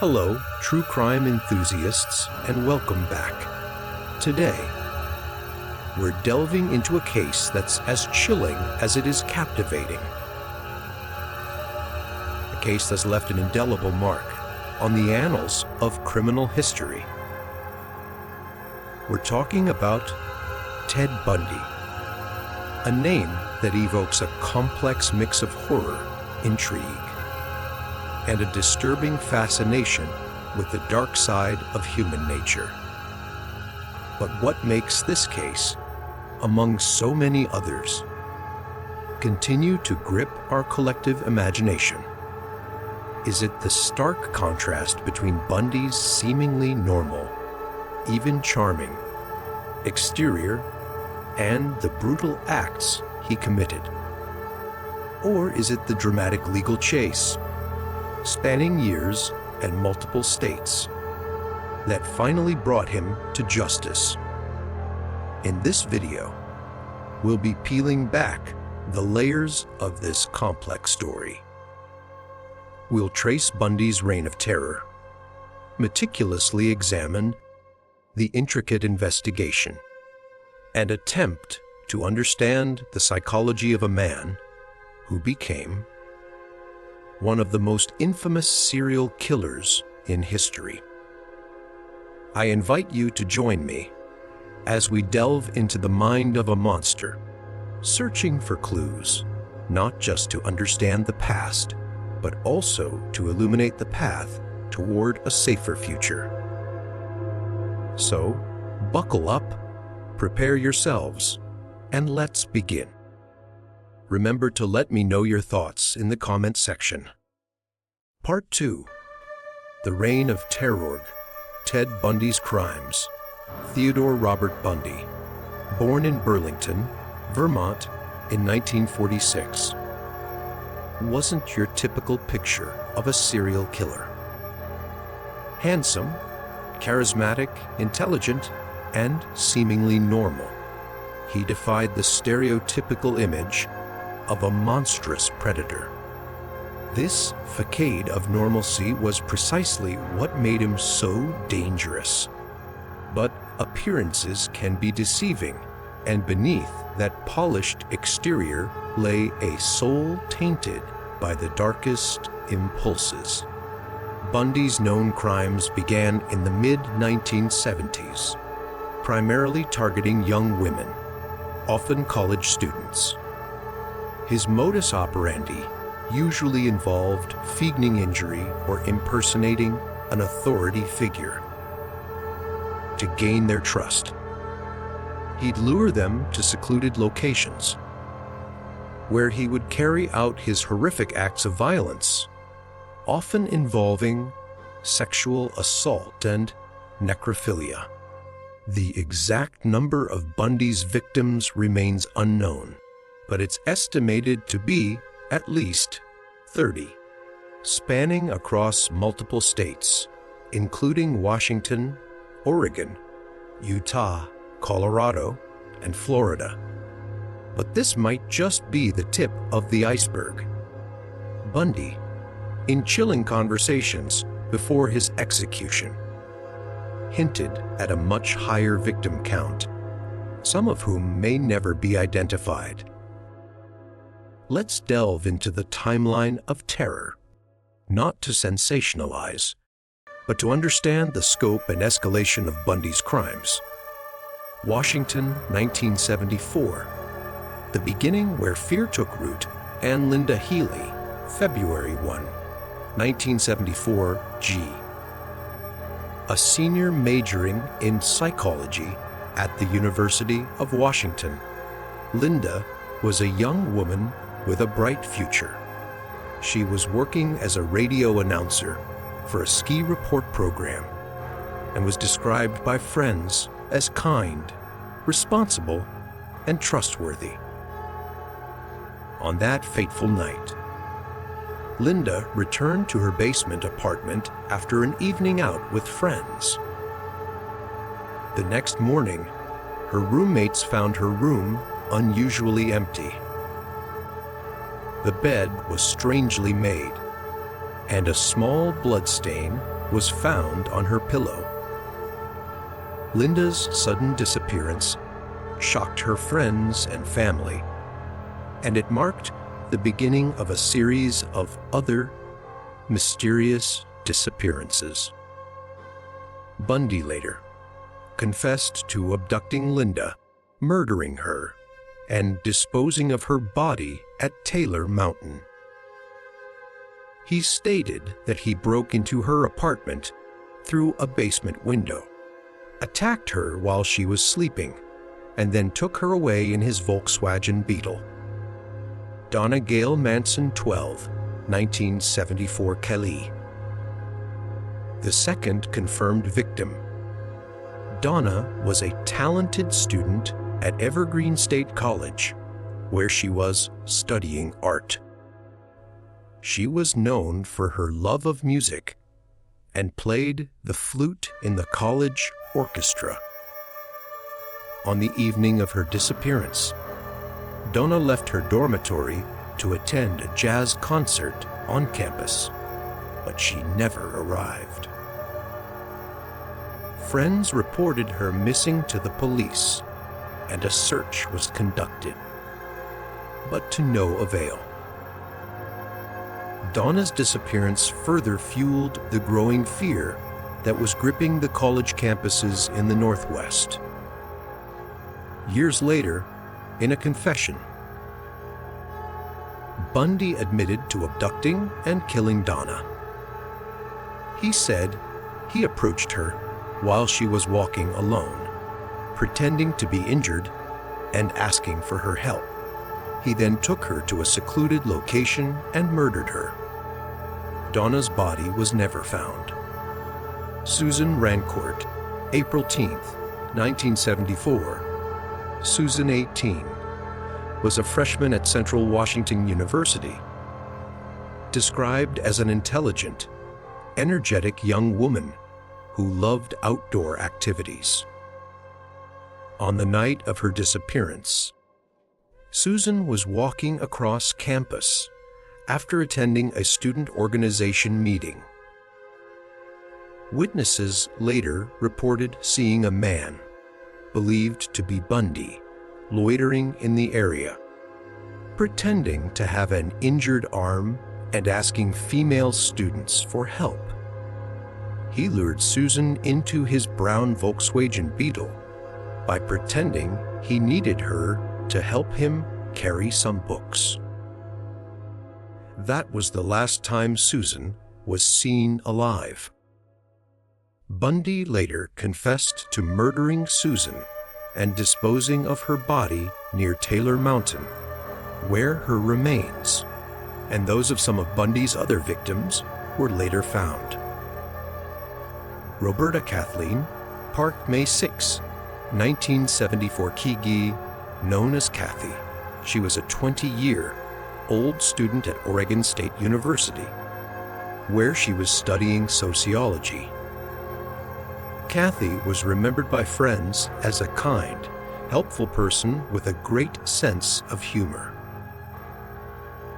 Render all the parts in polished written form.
Hello, true crime enthusiasts, and welcome back. Today, we're delving into a case that's as chilling as it is captivating. A case that's left an indelible mark on the annals of criminal history. We're talking about Ted Bundy, a name that evokes a complex mix of horror, intrigue, and a disturbing fascination with the dark side of human nature. But what makes this case, among so many others, continue to grip our collective imagination? Is it the stark contrast between Bundy's seemingly normal, even charming, exterior and the brutal acts he committed? Or is it the dramatic legal chase, spanning years and multiple states, that finally brought him to justice? In this video, we'll be peeling back the layers of this complex story. We'll trace Bundy's reign of terror, meticulously examine the intricate investigation, and attempt to understand the psychology of a man who became one of the most infamous serial killers in history. I invite you to join me as we delve into the mind of a monster, searching for clues, not just to understand the past, but also to illuminate the path toward a safer future. So, buckle up, prepare yourselves, and let's begin. Remember to let me know your thoughts in the comment section. Part 2. The Reign of Terror, Ted Bundy's Crimes. Theodore Robert Bundy, born in Burlington, Vermont in 1946, wasn't your typical picture of a serial killer. Handsome, charismatic, intelligent, and seemingly normal, he defied the stereotypical image of a monstrous predator. This facade of normalcy was precisely what made him so dangerous. But appearances can be deceiving, and beneath that polished exterior lay a soul tainted by the darkest impulses. Bundy's known crimes began in the mid-1970s, primarily targeting young women, often college students. His modus operandi usually involved feigning injury or impersonating an authority figure to gain their trust. He'd lure them to secluded locations, where he would carry out his horrific acts of violence, often involving sexual assault and necrophilia. The exact number of Bundy's victims remains unknown, but it's estimated to be at least 30, spanning across multiple states, including Washington, Oregon, Utah, Colorado, and Florida. But this might just be the tip of the iceberg. Bundy, in chilling conversations before his execution, hinted at a much higher victim count, some of whom may never be identified. Let's delve into the timeline of terror, not to sensationalize, but to understand the scope and escalation of Bundy's crimes. Washington, 1974. The beginning where fear took root. Anne Linda Healy, February 1, 1974, G. A senior majoring in psychology at the University of Washington, Linda was a young woman with a bright future. She was working as a radio announcer for a ski report program and was described by friends as kind, responsible, and trustworthy. On that fateful night, Linda returned to her basement apartment after an evening out with friends. The next morning, her roommates found her room unusually empty. The bed was strangely made, and a small bloodstain was found on her pillow. Linda's sudden disappearance shocked her friends and family, and it marked the beginning of a series of other mysterious disappearances. Bundy later confessed to abducting Linda, murdering her, and disposing of her body at Taylor Mountain. He stated that he broke into her apartment through a basement window, attacked her while she was sleeping, and then took her away in his Volkswagen Beetle. Donna Gail Manson, 12, 1974, Kelly. The second confirmed victim. Donna was a talented student at Evergreen State College, where she was studying art. She was known for her love of music and played the flute in the college orchestra. On the evening of her disappearance, Donna left her dormitory to attend a jazz concert on campus, but she never arrived. Friends reported her missing to the police, and a search was conducted, but to no avail. Donna's disappearance further fueled the growing fear that was gripping the college campuses in the Northwest. Years later, in a confession, Bundy admitted to abducting and killing Donna. He said he approached her while she was walking alone, pretending to be injured and asking for her help. He then took her to a secluded location and murdered her. Donna's body was never found. Susan Rancourt, April 10th, 1974. Susan, 18, was a freshman at Central Washington University. Described as an intelligent, energetic young woman who loved outdoor activities. On the night of her disappearance, Susan was walking across campus after attending a student organization meeting. Witnesses later reported seeing a man, believed to be Bundy, loitering in the area, pretending to have an injured arm and asking female students for help. He lured Susan into his brown Volkswagen Beetle by pretending he needed her to help him carry some books. That was the last time Susan was seen alive. Bundy later confessed to murdering Susan and disposing of her body near Taylor Mountain, where her remains and those of some of Bundy's other victims were later found. Roberta Kathleen, Park, May 6, 1974, Kigi, known as Kathy. She was a 20-year-old student at Oregon State University, where she was studying sociology. Kathy was remembered by friends as a kind, helpful person with a great sense of humor.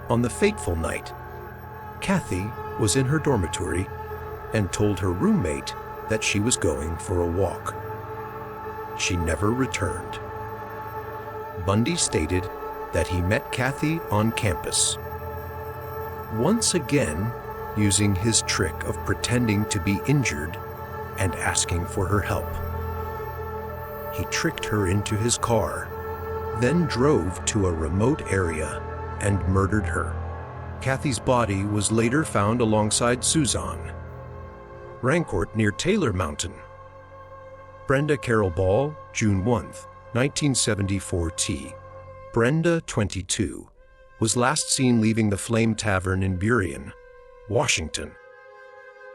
On the fateful night, Kathy was in her dormitory and told her roommate that she was going for a walk. She never returned. Bundy stated that he met Kathy on campus, once again using his trick of pretending to be injured and asking for her help. He tricked her into his car, then drove to a remote area and murdered her. Kathy's body was later found alongside Susan Rancourt near Taylor Mountain. Brenda Carol Ball, June 1, 1974, T. Brenda, 22, was last seen leaving the Flame Tavern in Burien, Washington,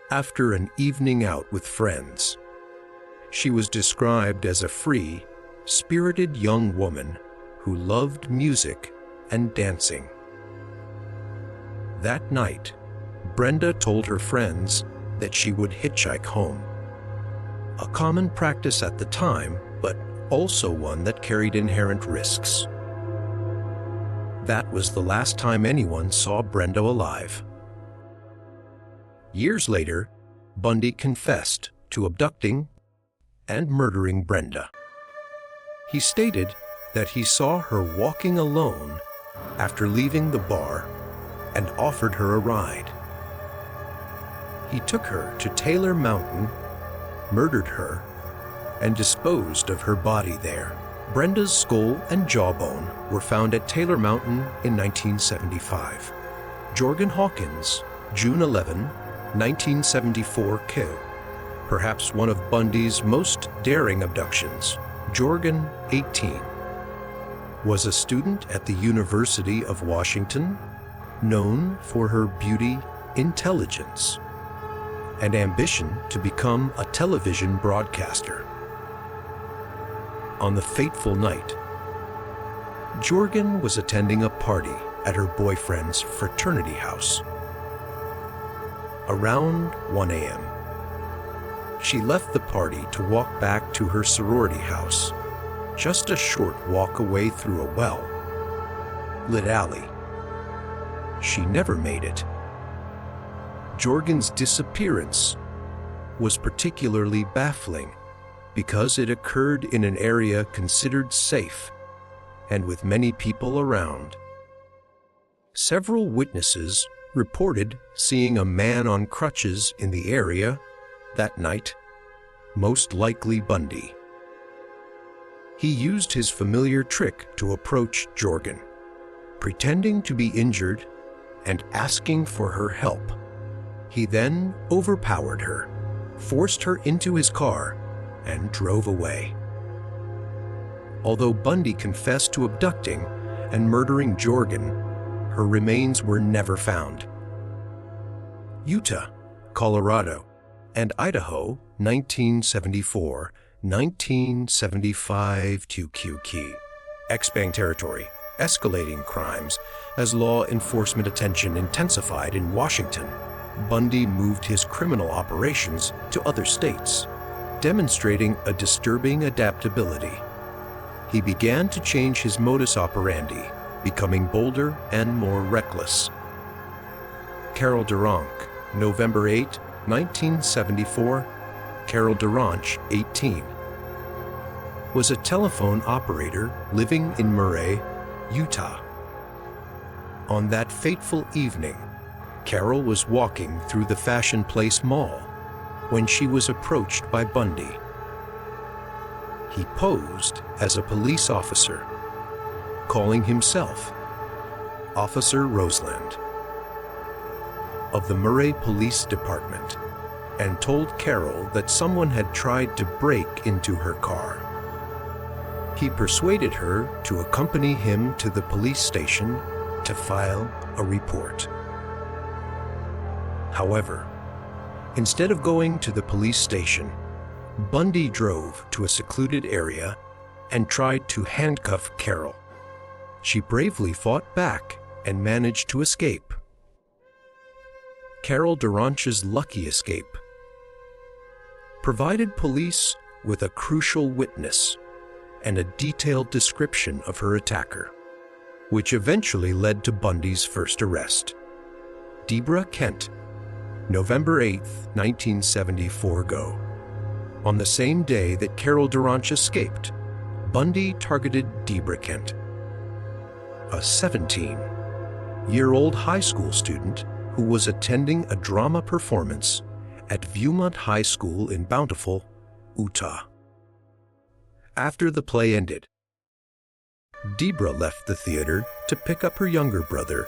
after an evening out with friends. She was described as a free, spirited young woman who loved music and dancing. That night, Brenda told her friends that she would hitchhike home, a common practice at the time, but also one that carried inherent risks. That was the last time anyone saw Brenda alive. Years later, Bundy confessed to abducting and murdering Brenda. He stated that he saw her walking alone after leaving the bar and offered her a ride. He took her to Taylor Mountain, murdered her, and disposed of her body there. Brenda's skull and jawbone were found at Taylor Mountain in 1975. Jorgen Hawkins, June 11, 1974 kill. Perhaps one of Bundy's most daring abductions. Jorgen, 18, was a student at the University of Washington, known for her beauty, intelligence, and ambition to become a television broadcaster. On the fateful night, Jorgen was attending a party at her boyfriend's fraternity house. Around 1 a.m., she left the party to walk back to her sorority house, just a short walk away through a well-lit alley. She never made it. Jorgen's disappearance was particularly baffling because it occurred in an area considered safe and with many people around. Several witnesses reported seeing a man on crutches in the area that night, most likely Bundy. He used his familiar trick to approach Jorgen, pretending to be injured and asking for her help. He then overpowered her, forced her into his car, and drove away. Although Bundy confessed to abducting and murdering Jorgen, her remains were never found. Utah, Colorado, and Idaho, 1974, 1975 QQ. Expanding territory, escalating crimes. As law enforcement attention intensified in Washington, Bundy moved his criminal operations to other states, demonstrating a disturbing adaptability. He began to change his modus operandi, becoming bolder and more reckless. Carol Duranch, November 8, 1974, Carol Duranch, 18, was a telephone operator living in Murray, Utah. On that fateful evening, Carol was walking through the Fashion Place Mall when she was approached by Bundy. He posed as a police officer, calling himself Officer Roseland of the Murray Police Department, and told Carol that someone had tried to break into her car. He persuaded her to accompany him to the police station to file a report. However, instead of going to the police station, Bundy drove to a secluded area and tried to handcuff Carol. She bravely fought back and managed to escape. Carol Duranch's lucky escape provided police with a crucial witness and a detailed description of her attacker, which eventually led to Bundy's first arrest. Deborah Kent, November 8, 1974 go. On the same day that Carol Duranch escaped, Bundy targeted Deborah Kent, a 17-year-old high school student who was attending a drama performance at Viewmont High School in Bountiful, Utah. After the play ended, Deborah left the theater to pick up her younger brother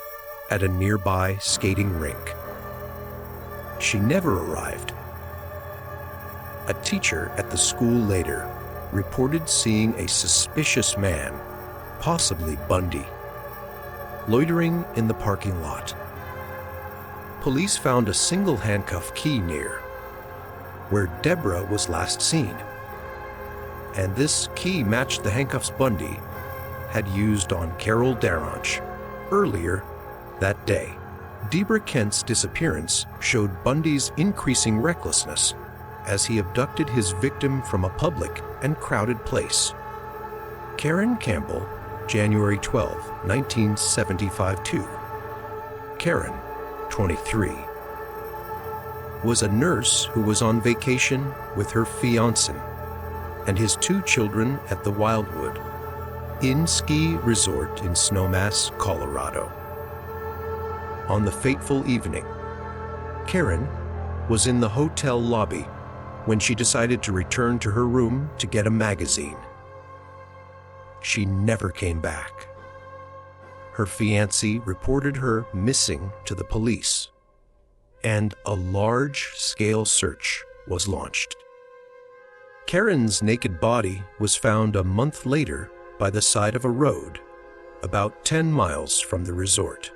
at a nearby skating rink. She never arrived. A teacher at the school later reported seeing a suspicious man, possibly Bundy, loitering in the parking lot. Police found a single handcuff key near where Deborah was last seen, and this key matched the handcuffs Bundy had used on Carol Duranch earlier that day. Deborah Kent's disappearance showed Bundy's increasing recklessness as he abducted his victim from a public and crowded place. Karen Campbell, January 12, 1975 2. Karen, 23, was a nurse who was on vacation with her fiancé and his 2 children at the Wildwood Inn ski resort in Snowmass, Colorado. On the fateful evening, Karen was in the hotel lobby when she decided to return to her room to get a magazine. She never came back. Her fiancé reported her missing to the police, and a large-scale search was launched. Karen's naked body was found a month later by the side of a road, about 10 miles from the resort.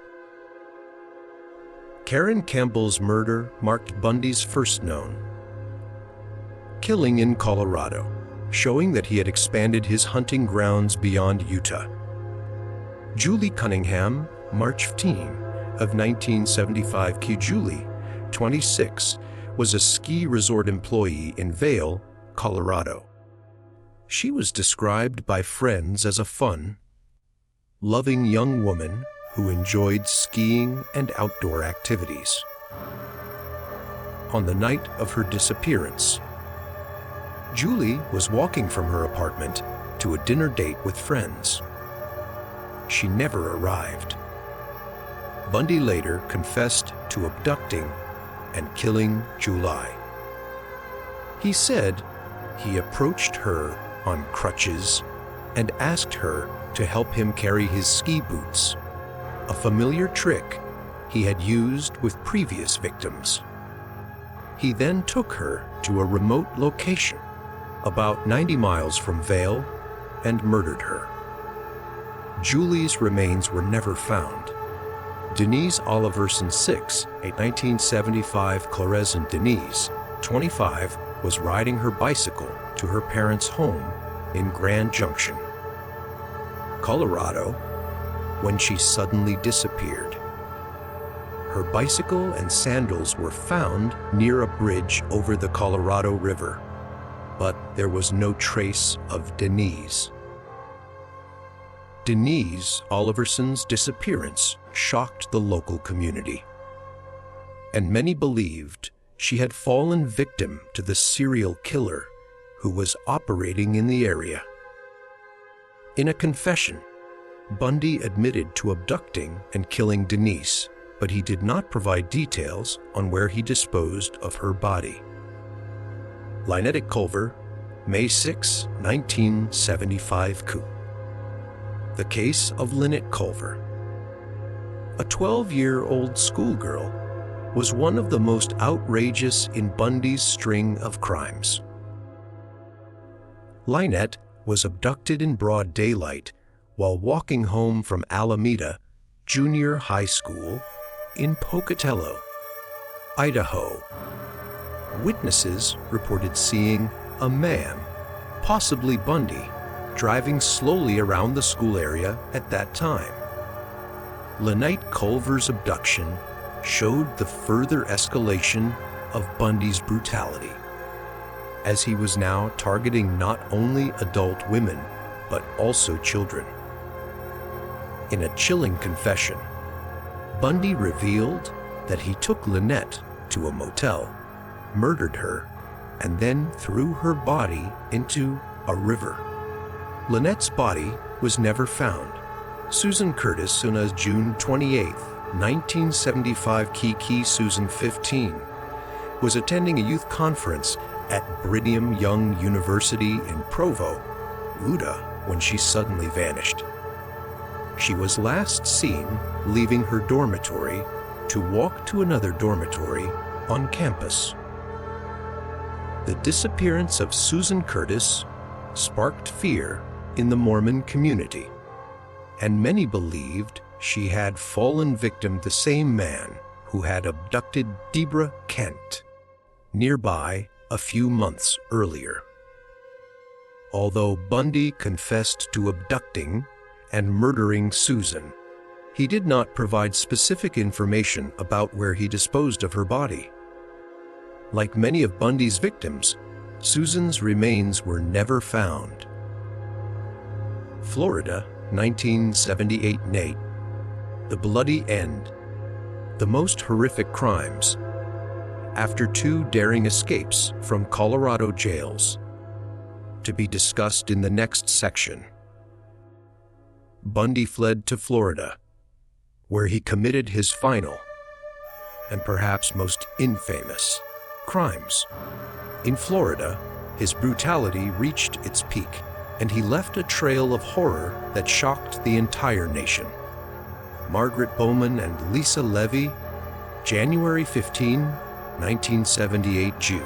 Karen Campbell's murder marked Bundy's first known killing in Colorado, showing that he had expanded his hunting grounds beyond Utah. Julie Cunningham, March 15 of 1975. Julie, 26, was a ski resort employee in Vail, Colorado. She was described by friends as a fun, loving young woman who enjoyed skiing and outdoor activities. On the night of her disappearance, Julie was walking from her apartment to a dinner date with friends. She never arrived. Bundy later confessed to abducting and killing Julie. He said he approached her on crutches and asked her to help him carry his ski boots, a familiar trick he had used with previous victims. He then took her to a remote location about 90 miles from Vail and murdered her. Julie's remains were never found. Denise Oliverson, 6, a 1975 Clarescent. Denise, 25, was riding her bicycle to her parents' home in Grand Junction, Colorado, when she suddenly disappeared. Her bicycle and sandals were found near a bridge over the Colorado River, but there was no trace of Denise. Denise Oliverson's disappearance shocked the local community, and many believed she had fallen victim to the serial killer who was operating in the area. In a confession, Bundy admitted to abducting and killing Denise, but he did not provide details on where he disposed of her body. Lynette Culver, May 6, 1975. The case of Lynette Culver. A 12-year-old schoolgirl was one of the most outrageous in Bundy's string of crimes. Lynette was abducted in broad daylight while walking home from Alameda Junior High School in Pocatello, Idaho. Witnesses reported seeing a man, possibly Bundy, driving slowly around the school area at that time. Lynette Culver's abduction showed the further escalation of Bundy's brutality, as he was now targeting not only adult women, but also children. In a chilling confession, Bundy revealed that he took Lynette to a motel, murdered her, and then threw her body into a river. Lynette's body was never found. Susan Curtis, soon as June 28, 1975. Kiki Susan, 15, was attending a youth conference at Brigham Young University in Provo, Utah, when she suddenly vanished. She was last seen leaving her dormitory to walk to another dormitory on campus. The disappearance of Susan Curtis sparked fear in the Mormon community, and many believed she had fallen victim to the same man who had abducted Deborah Kent nearby a few months earlier. Although Bundy confessed to abducting and murdering Susan, he did not provide specific information about where he disposed of her body. Like many of Bundy's victims, Susan's remains were never found. Florida, 1978. Nate. The Bloody End. The Most Horrific Crimes. after 2 daring escapes from Colorado jails, to be discussed in the next section. Bundy fled to Florida, where he committed his final and perhaps most infamous crimes. In Florida, his brutality reached its peak, and he left a trail of horror that shocked the entire nation. Margaret Bowman and Lisa Levy, January 15, 1978, Jew.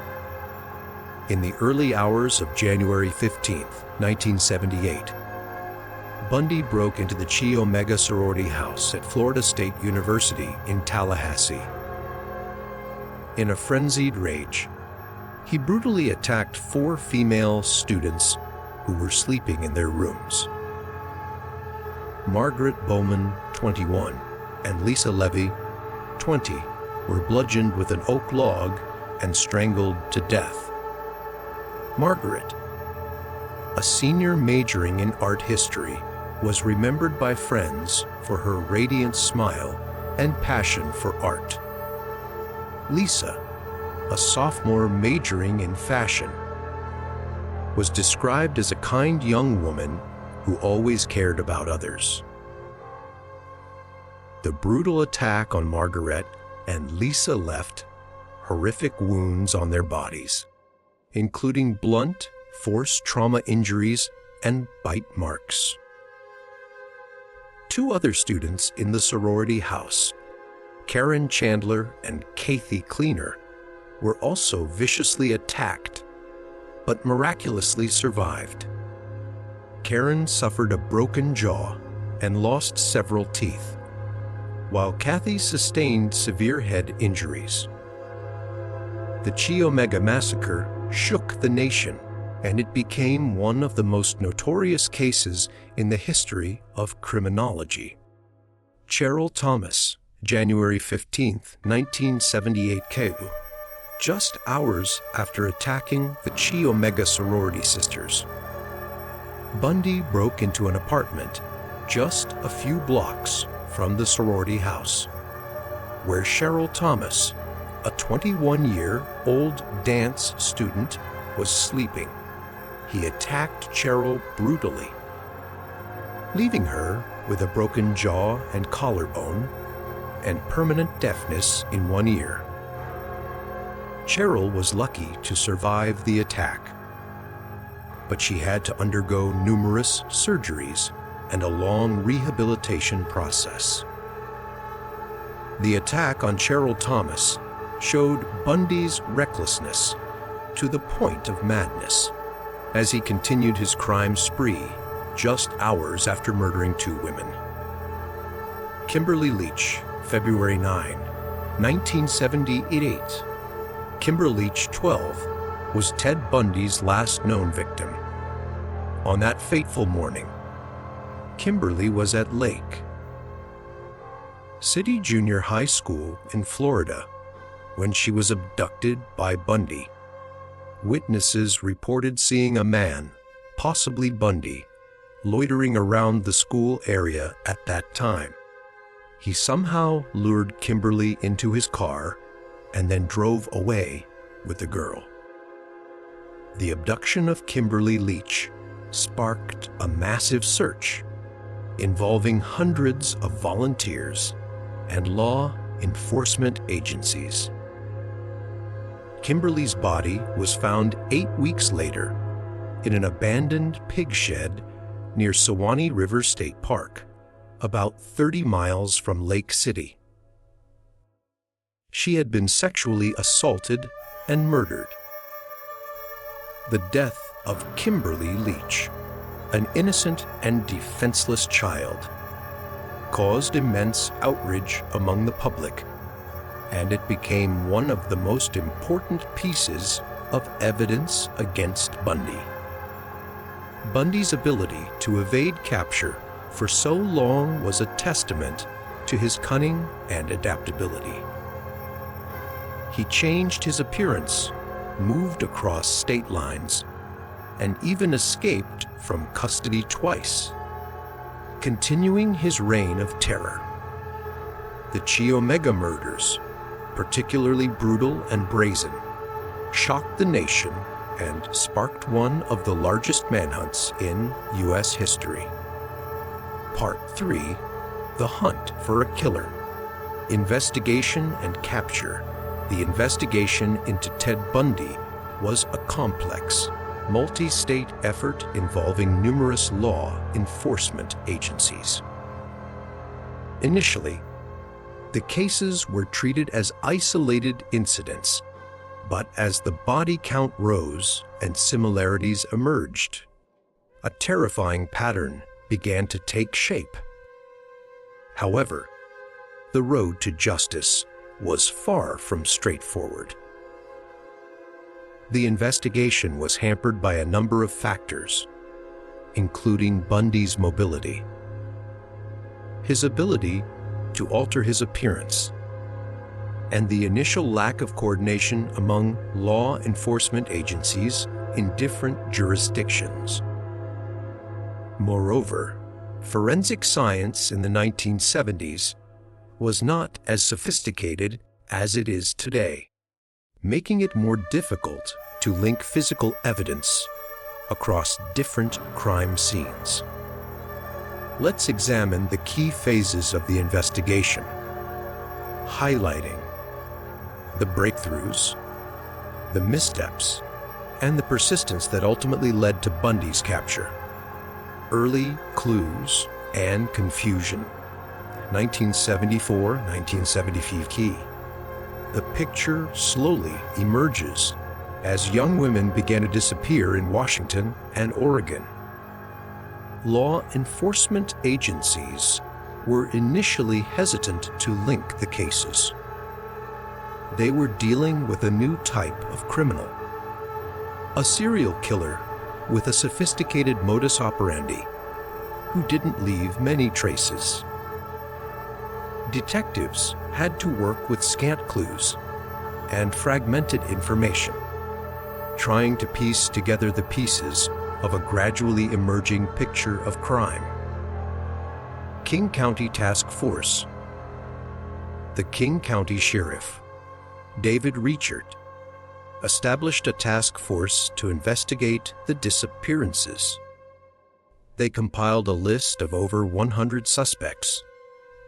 In the early hours of January 15, 1978, Bundy broke into the Chi Omega sorority house at Florida State University in Tallahassee. In a frenzied rage, he brutally attacked 4 female students who were sleeping in their rooms. Margaret Bowman, 21, and Lisa Levy, 20, were bludgeoned with an oak log and strangled to death. Margaret, a senior majoring in art history, was remembered by friends for her radiant smile and passion for art. Lisa, a sophomore majoring in fashion, was described as a kind young woman who always cared about others. The brutal attack on Margaret and Lisa left horrific wounds on their bodies, including blunt, force trauma injuries and bite marks. 2 other students in the sorority house, Karen Chandler and Kathy Cleaner, were also viciously attacked, but miraculously survived. Karen suffered a broken jaw and lost several teeth, while Kathy sustained severe head injuries. The Chi Omega massacre shook the nation, and it became one of the most notorious cases in the history of criminology. Cheryl Thomas, January 15, 1978, KU. Just hours after attacking the Chi Omega sorority sisters, Bundy broke into an apartment just a few blocks from the sorority house, where Cheryl Thomas, a 21-year-old dance student, was sleeping. He attacked Cheryl brutally, leaving her with a broken jaw and collarbone and permanent deafness in one ear. Cheryl was lucky to survive the attack, but she had to undergo numerous surgeries and a long rehabilitation process. The attack on Cheryl Thomas showed Bundy's recklessness to the point of madness as he continued his crime spree just hours after murdering 2 women. Kimberly Leach, February 9, 1978. Kimberly Leach, 12, was Ted Bundy's last known victim. On that fateful morning, Kimberly was at Lake City Junior High School in Florida when she was abducted by Bundy. Witnesses reported seeing a man, possibly Bundy, loitering around the school area at that time. He somehow lured Kimberly into his car and then drove away with the girl. The abduction of Kimberly Leach sparked a massive search involving hundreds of volunteers and law enforcement agencies. Kimberly's body was found 8 weeks later in an abandoned pig shed near Suwannee River State Park, about 30 miles from Lake City. She had been sexually assaulted and murdered. The death of Kimberly Leach, an innocent and defenseless child, caused immense outrage among the public, and it became one of the most important pieces of evidence against Bundy. Bundy's ability to evade capture for so long was a testament to his cunning and adaptability. He changed his appearance, moved across state lines, and even escaped from custody twice, continuing his reign of terror. The Chi Omega murders particularly brutal and brazen, shocked the nation and sparked one of the largest manhunts in U.S. history. Part 3: The Hunt for a Killer. Investigation and Capture. The investigation into Ted Bundy was a complex, multi-state effort involving numerous law enforcement agencies. Initially, the cases were treated as isolated incidents, but as the body count rose and similarities emerged, a terrifying pattern began to take shape. However, the road to justice was far from straightforward. The investigation was hampered by a number of factors, including Bundy's mobility, his ability to alter his appearance, and the initial lack of coordination among law enforcement agencies in different jurisdictions. Moreover, forensic science in the 1970s was not as sophisticated as it is today, making it more difficult to link physical evidence across different crime scenes. Let's examine the key phases of the investigation, highlighting the breakthroughs, the missteps, and the persistence that ultimately led to Bundy's capture. Early clues and confusion. 1974-1975 key. The picture slowly emerges as young women began to disappear in Washington and Oregon. Law enforcement agencies were initially hesitant to link the cases. They were dealing with a new type of criminal, a serial killer with a sophisticated modus operandi who didn't leave many traces. Detectives had to work with scant clues and fragmented information, trying to piece together the pieces of a gradually emerging picture of crime. King County Task Force. The King County Sheriff, David Reachert, established a task force to investigate the disappearances. They compiled a list of over 100 suspects,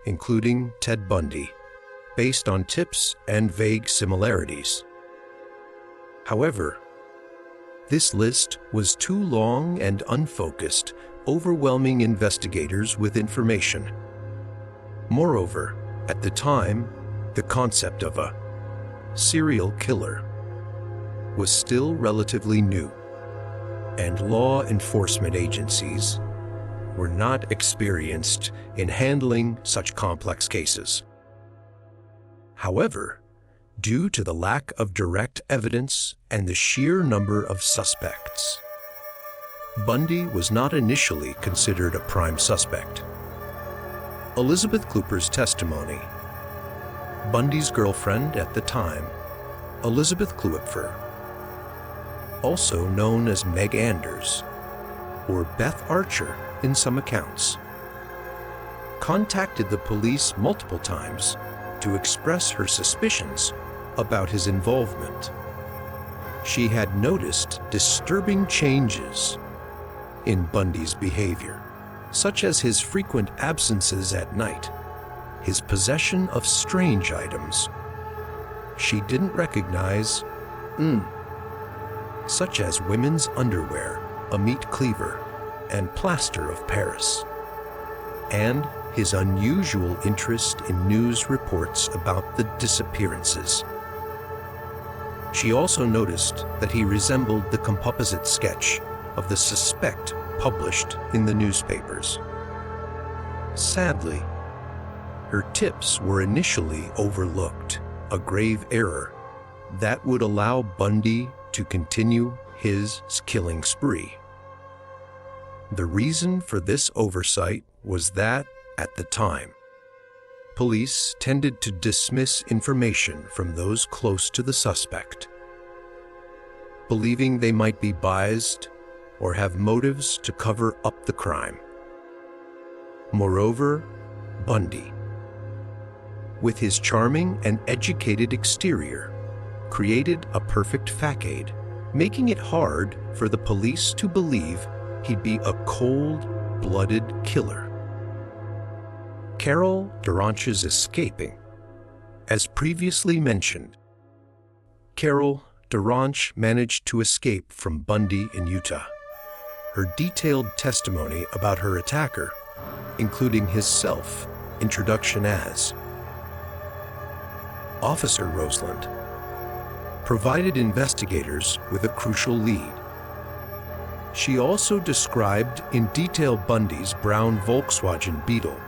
including Ted Bundy, based on tips and vague similarities. However, this list was too long and unfocused, overwhelming investigators with information. Moreover, at the time, the concept of a serial killer was still relatively new, and law enforcement agencies were not experienced in handling such complex cases. However, due to the lack of direct evidence and the sheer number of suspects, Bundy was not initially considered a prime suspect. Elizabeth Kluper's testimony. Bundy's girlfriend at the time, Elizabeth Kluper, also known as Meg Anders, or Beth Archer in some accounts, contacted the police multiple times to express her suspicions about his involvement. She had noticed disturbing changes in Bundy's behavior, such as his frequent absences at night, his possession of strange items she didn't recognize, such as women's underwear, a meat cleaver, and plaster of Paris, and his unusual interest in news reports about the disappearances. She also noticed that he resembled the composite sketch of the suspect published in the newspapers. Sadly, her tips were initially overlooked, a grave error that would allow Bundy to continue his killing spree. The reason for this oversight was that, at the time, police tended to dismiss information from those close to the suspect, believing they might be biased or have motives to cover up the crime. Moreover, Bundy with his charming and educated exterior, created a perfect facade, making it hard for the police to believe he'd be a cold-blooded killer. Carol Durant's escaping. As previously mentioned, Carol Durant managed to escape from Bundy in Utah. Her detailed testimony about her attacker, including his self-introduction as Officer Roseland, provided investigators with a crucial lead. She also described in detail Bundy's brown Volkswagen Beetle,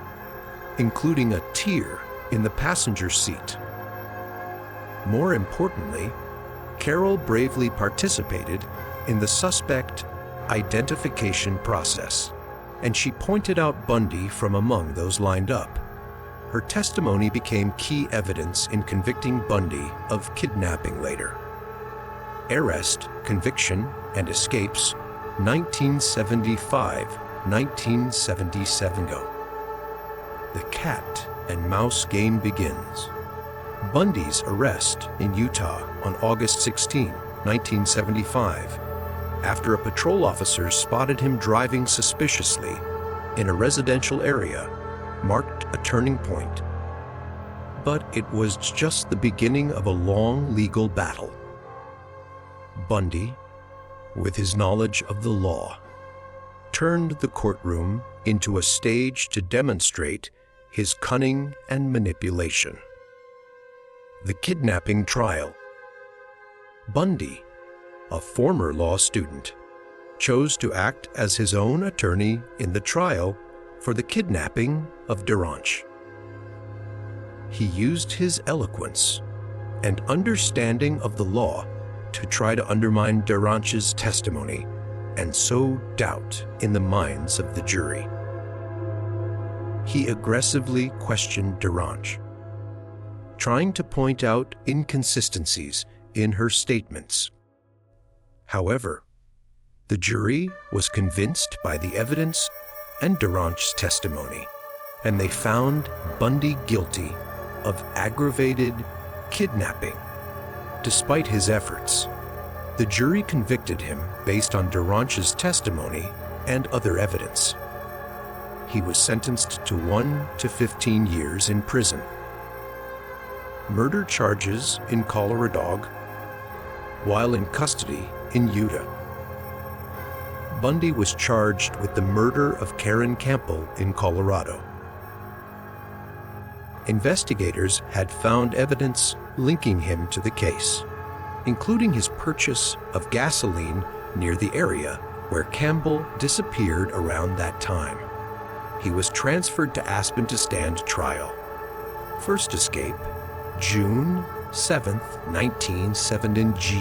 including a tear in the passenger seat. More importantly, Carol bravely participated in the suspect identification process, and she pointed out Bundy from among those lined up. Her testimony became key evidence in convicting Bundy of kidnapping later. Arrest, conviction, and escapes, 1975-1977 go. The cat and mouse game begins. Bundy's arrest in Utah on August 16, 1975, after a patrol officer spotted him driving suspiciously in a residential area, marked a turning point. But it was just the beginning of a long legal battle. Bundy, with his knowledge of the law, turned the courtroom into a stage to demonstrate his cunning and manipulation. The kidnapping trial. Bundy, a former law student, chose to act as his own attorney in the trial for the kidnapping of Durant. He used his eloquence and understanding of the law to try to undermine Durant's testimony and sow doubt in the minds of the jury. He aggressively questioned Durant, trying to point out inconsistencies in her statements. However, the jury was convinced by the evidence and Durant's testimony, and they found Bundy guilty of aggravated kidnapping. Despite his efforts, the jury convicted him based on Durant's testimony and other evidence. He was sentenced to 1 to 15 years in prison. Murder charges in Colorado, while in custody in Utah. Bundy was charged with the murder of Karen Campbell in Colorado. Investigators had found evidence linking him to the case, including his purchase of gasoline near the area where Campbell disappeared around that time. He was transferred to Aspen to stand trial. First escape, June 7, 1970.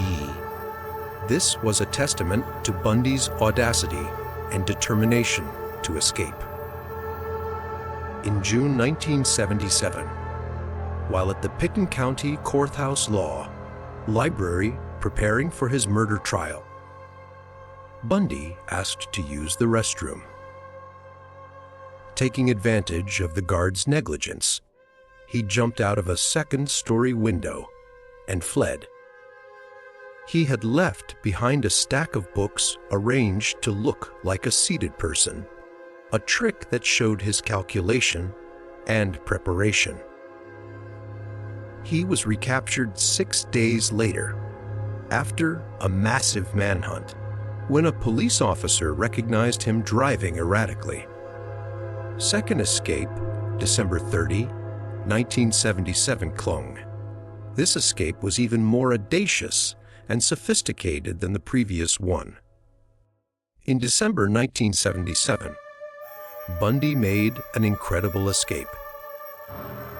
This was a testament to Bundy's audacity and determination to escape. In June 1977, while at the Picken County Courthouse Law Library preparing for his murder trial, Bundy asked to use the restroom. Taking advantage of the guard's negligence, he jumped out of a second-story window and fled. He had left behind a stack of books arranged to look like a seated person, a trick that showed his calculation and preparation. He was recaptured 6 days later, after a massive manhunt, when a police officer recognized him driving erratically. Second escape, December 30, 1977 clung. This escape was even more audacious and sophisticated than the previous one. In December 1977, Bundy made an incredible escape.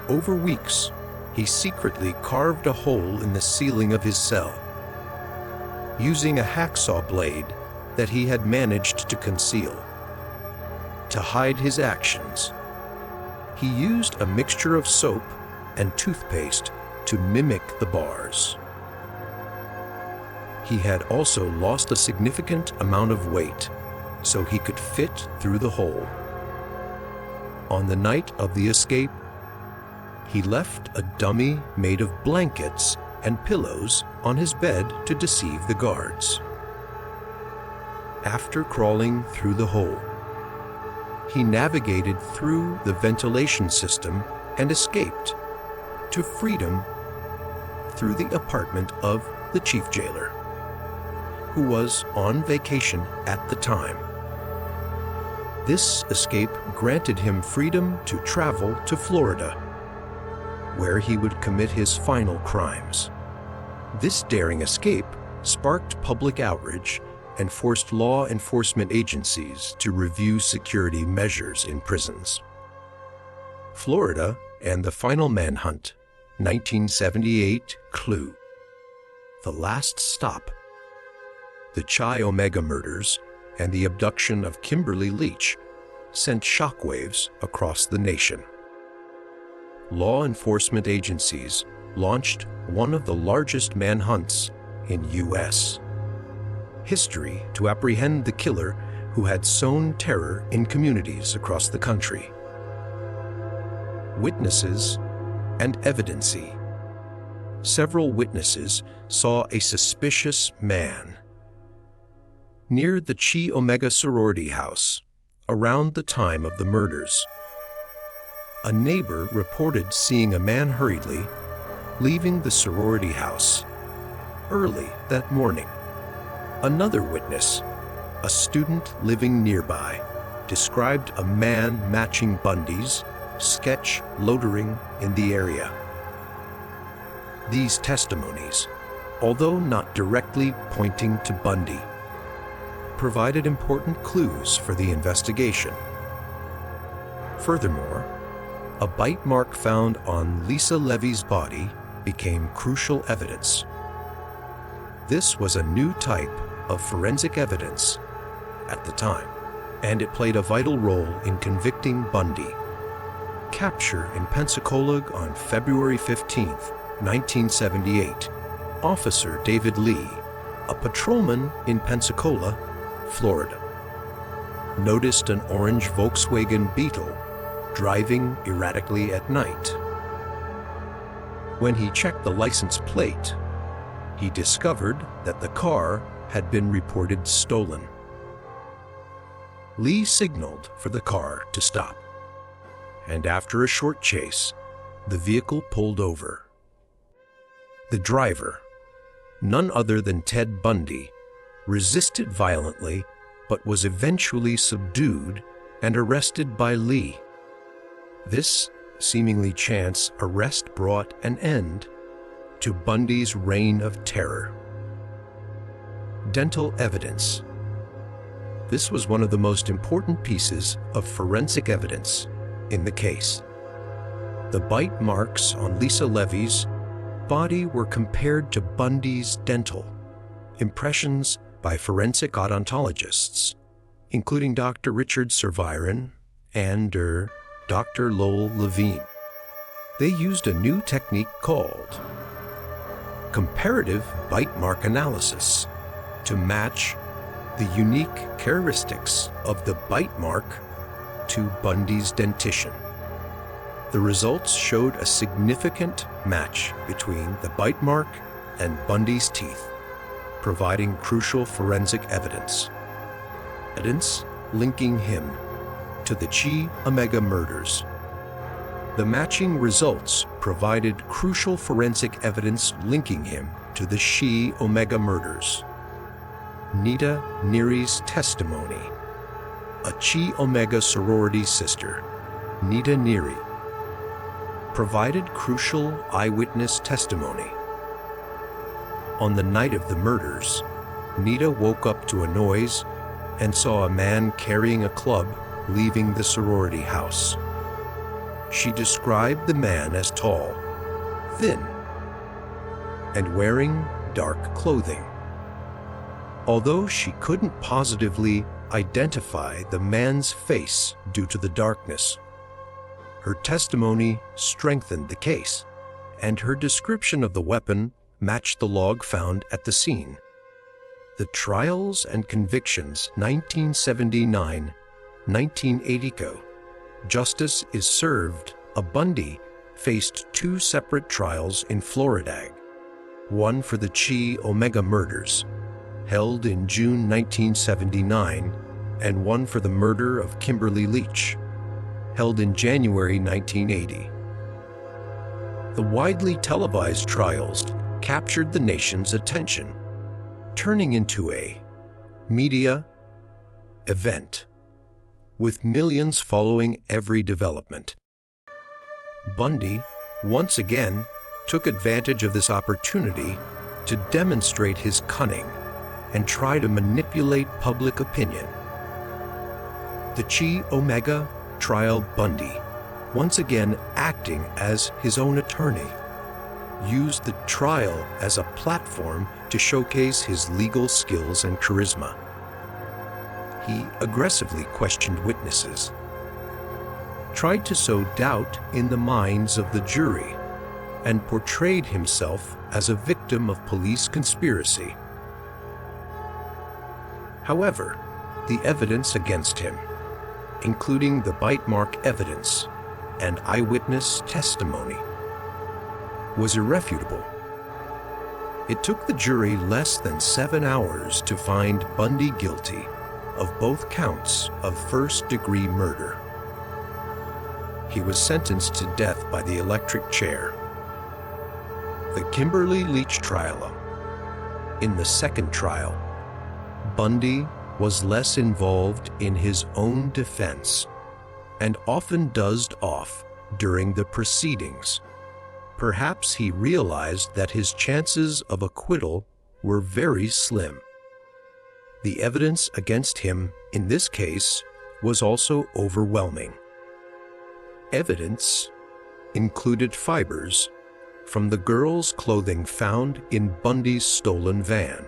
Over weeks, he secretly carved a hole in the ceiling of his cell, using a hacksaw blade that he had managed to conceal. To hide his actions, he used a mixture of soap and toothpaste to mimic the bars. He had also lost a significant amount of weight, so he could fit through the hole. On the night of the escape, he left a dummy made of blankets and pillows on his bed to deceive the guards. After crawling through the hole, he navigated through the ventilation system and escaped to freedom through the apartment of the chief jailer, who was on vacation at the time. This escape granted him freedom to travel to Florida, where he would commit his final crimes. This daring escape sparked public outrage and forced law enforcement agencies to review security measures in prisons. Florida and the Final Manhunt, 1978 Clue. The Last Stop. The Chi Omega murders and the abduction of Kimberly Leach sent shockwaves across the nation. Law enforcement agencies launched one of the largest manhunts in U.S. history to apprehend the killer who had sown terror in communities across the country. Witnesses and evidence. Several witnesses saw a suspicious man near the Chi Omega sorority house around the time of the murders. A neighbor reported seeing a man hurriedly leaving the sorority house early that morning. Another witness, a student living nearby, described a man matching Bundy's sketch loitering in the area. These testimonies, although not directly pointing to Bundy, provided important clues for the investigation. Furthermore, a bite mark found on Lisa Levy's body became crucial evidence. This was a new type of forensic evidence at the time, and it played a vital role in convicting Bundy. Capture in Pensacola on February 15, 1978. Officer David Lee, a patrolman in Pensacola, Florida, noticed an orange Volkswagen Beetle driving erratically at night. When he checked the license plate, he discovered that the car had been reported stolen. Lee signaled for the car to stop, and after a short chase, the vehicle pulled over. The driver, none other than Ted Bundy, resisted violently but was eventually subdued and arrested by Lee. This seemingly chance arrest brought an end to Bundy's reign of terror. Dental evidence. This was one of the most important pieces of forensic evidence in the case. The bite marks on Lisa Levy's body were compared to Bundy's dental impressions by forensic odontologists, including Dr. Richard Serviron and Dr. Lowell Levine. They used a new technique called comparative bite mark analysis to match the unique characteristics of the bite mark to Bundy's dentition. The results showed a significant match between the bite mark and Bundy's teeth, providing crucial forensic evidence. Evidence linking him to the Chi Omega murders. The matching results provided crucial forensic evidence linking him to the Chi Omega murders. Nita Neary's testimony. A Chi Omega sorority sister, Nita Neary, provided crucial eyewitness testimony. On the night of the murders, Nita woke up to a noise and saw a man carrying a club leaving the sorority house. She described the man as tall, thin, and wearing dark clothing. Although she couldn't positively identify the man's face due to the darkness, her testimony strengthened the case, and her description of the weapon matched the log found at the scene. The Trials and Convictions 1979-1980 Justice is Served, a Bundy faced two separate trials in Florida, one for the Chi Omega murders, held in June 1979, and one for the murder of Kimberly Leach, held in January 1980. The widely televised trials captured the nation's attention, turning into a media event, with millions following every development. Bundy, once again, took advantage of this opportunity to demonstrate his cunning and try to manipulate public opinion. The Chi Omega trial Bundy, once again acting as his own attorney, used the trial as a platform to showcase his legal skills and charisma. He aggressively questioned witnesses, tried to sow doubt in the minds of the jury, and portrayed himself as a victim of police conspiracy. However, the evidence against him, including the bite mark evidence and eyewitness testimony, was irrefutable. It took the jury less than 7 hours to find Bundy guilty of both counts of first-degree murder. He was sentenced to death by the electric chair. The Kimberly Leach trial. In the second trial, Bundy was less involved in his own defense and often dozed off during the proceedings. Perhaps he realized that his chances of acquittal were very slim. The evidence against him in this case was also overwhelming. Evidence included fibers from the girl's clothing found in Bundy's stolen van,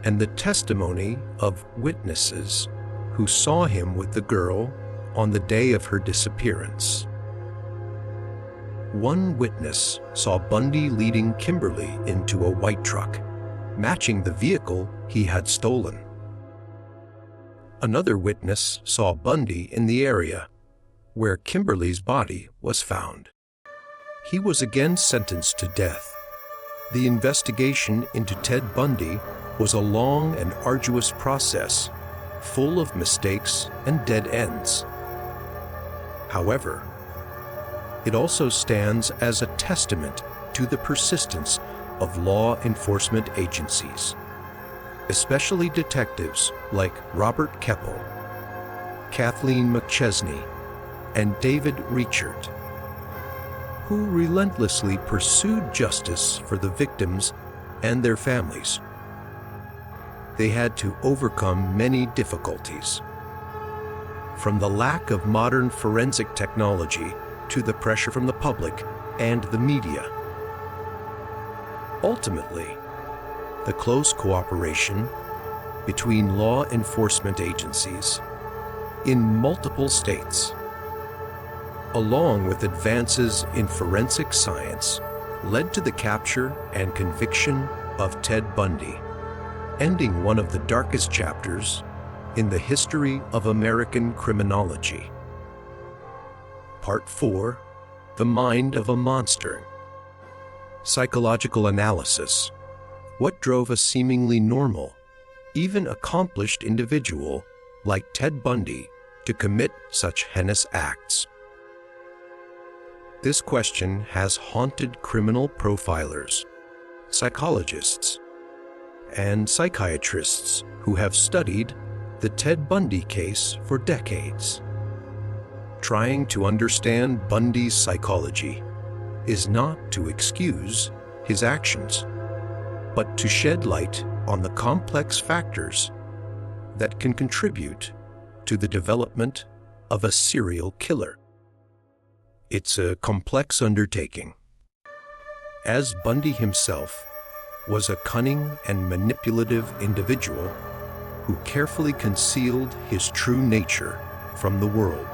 and the testimony of witnesses who saw him with the girl on the day of her disappearance. One witness saw Bundy leading Kimberly into a white truck, matching the vehicle he had stolen. Another witness saw Bundy in the area where Kimberly's body was found. He was again sentenced to death. The investigation into Ted Bundy was a long and arduous process, full of mistakes and dead ends. However, it also stands as a testament to the persistence of law enforcement agencies, especially detectives like Robert Keppel, Kathleen McChesney, and David Reichert, who relentlessly pursued justice for the victims and their families. They had to overcome many difficulties, from the lack of modern forensic technology to the pressure from the public and the media. Ultimately, the close cooperation between law enforcement agencies in multiple states, along with advances in forensic science, led to the capture and conviction of Ted Bundy, ending one of the darkest chapters in the history of American criminology. Part 4: The Mind of a Monster. Psychological analysis. What drove a seemingly normal, even accomplished individual like Ted Bundy to commit such heinous acts? This question has haunted criminal profilers, psychologists, and psychiatrists who have studied the Ted Bundy case for decades. Trying to understand Bundy's psychology is not to excuse his actions, but to shed light on the complex factors that can contribute to the development of a serial killer. It's a complex undertaking, as Bundy himself was a cunning and manipulative individual who carefully concealed his true nature from the world.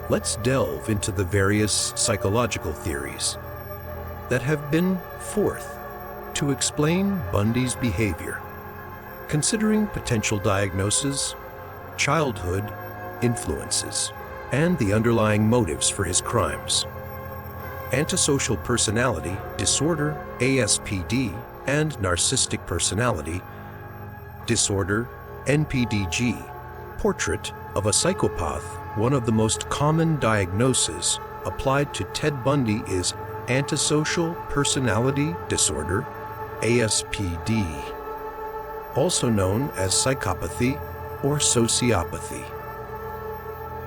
Let's delve into the various psychological theories that have been forth to explain Bundy's behavior, considering potential diagnosis, childhood influences, and the underlying motives for his crimes. antisocial personality disorder, ASPD, and narcissistic personality disorder, NPDG. Portrait of a psychopath. One of the most common diagnoses applied to Ted Bundy is antisocial personality disorder, ASPD, also known as psychopathy or sociopathy.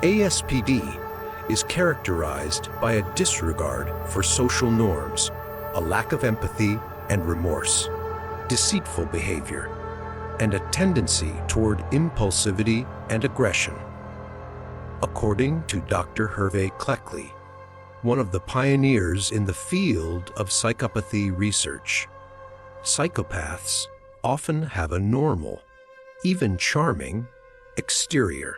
ASPD is characterized by a disregard for social norms, a lack of empathy and remorse, deceitful behavior, and a tendency toward impulsivity and aggression. According to Dr. Hervé Cleckley, one of the pioneers in the field of psychopathy research, psychopaths often have a normal, even charming, exterior.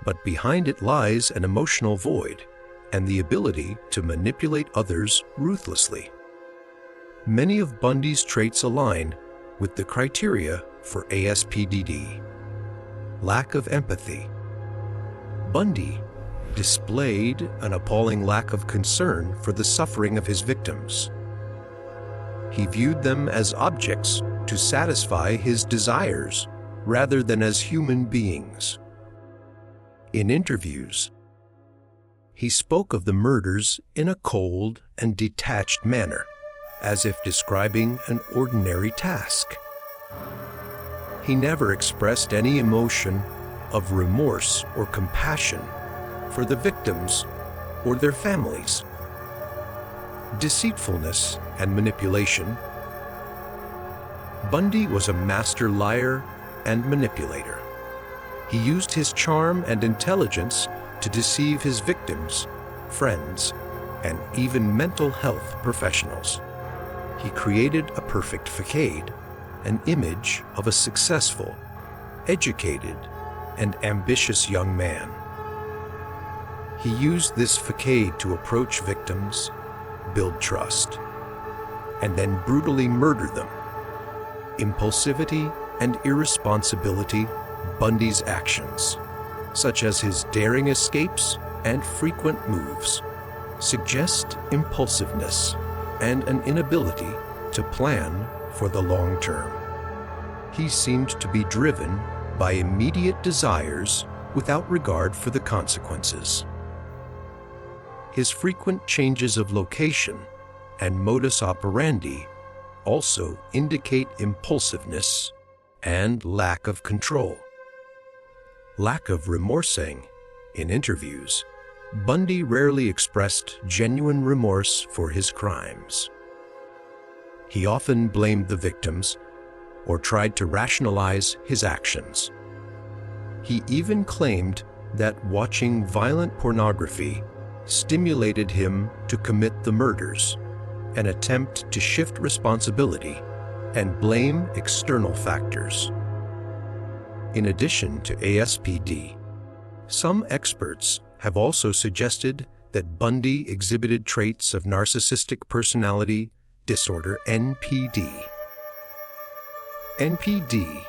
But behind it lies an emotional void and the ability to manipulate others ruthlessly. Many of Bundy's traits align with the criteria for ASPD. Lack of empathy. Bundy displayed an appalling lack of concern for the suffering of his victims. He viewed them as objects to satisfy his desires rather than as human beings. In interviews, he spoke of the murders in a cold and detached manner, as if describing an ordinary task. He never expressed any emotion of remorse or compassion for the victims or their families. Deceitfulness and manipulation. Bundy was a master liar and manipulator. He used his charm and intelligence to deceive his victims, friends, and even mental health professionals. He created a perfect facade, an image of a successful, educated, and ambitious young man. He used this facade to approach victims, build trust, and then brutally murder them. Impulsivity and irresponsibility. Bundy's actions, such as his daring escapes and frequent moves, suggest impulsiveness and an inability to plan for the long term. He seemed to be driven by immediate desires without regard for the consequences. His frequent changes of location and modus operandi also indicate impulsiveness and lack of control. Lack of remorsing. In interviews, Bundy rarely expressed genuine remorse for his crimes. He often blamed the victims or tried to rationalize his actions. He even claimed that watching violent pornography stimulated him to commit the murders, an attempt to shift responsibility and blame external factors. In addition to ASPD, some experts have also suggested that Bundy exhibited traits of narcissistic personality disorder, NPD. NPD